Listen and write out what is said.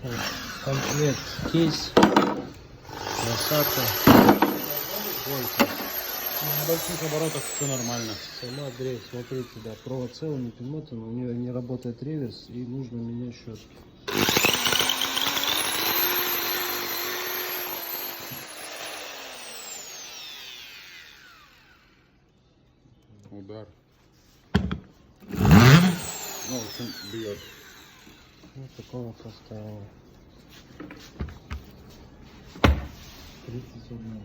Комплект кейс, насадка, кольца. На больших оборотах все нормально. Сама дрель, смотрите, да, провод целый, не перемотан, у нее не работает реверс и нужно менять щетки. Удар. Ну, в общем, бьет. Вот такого состояния. 31.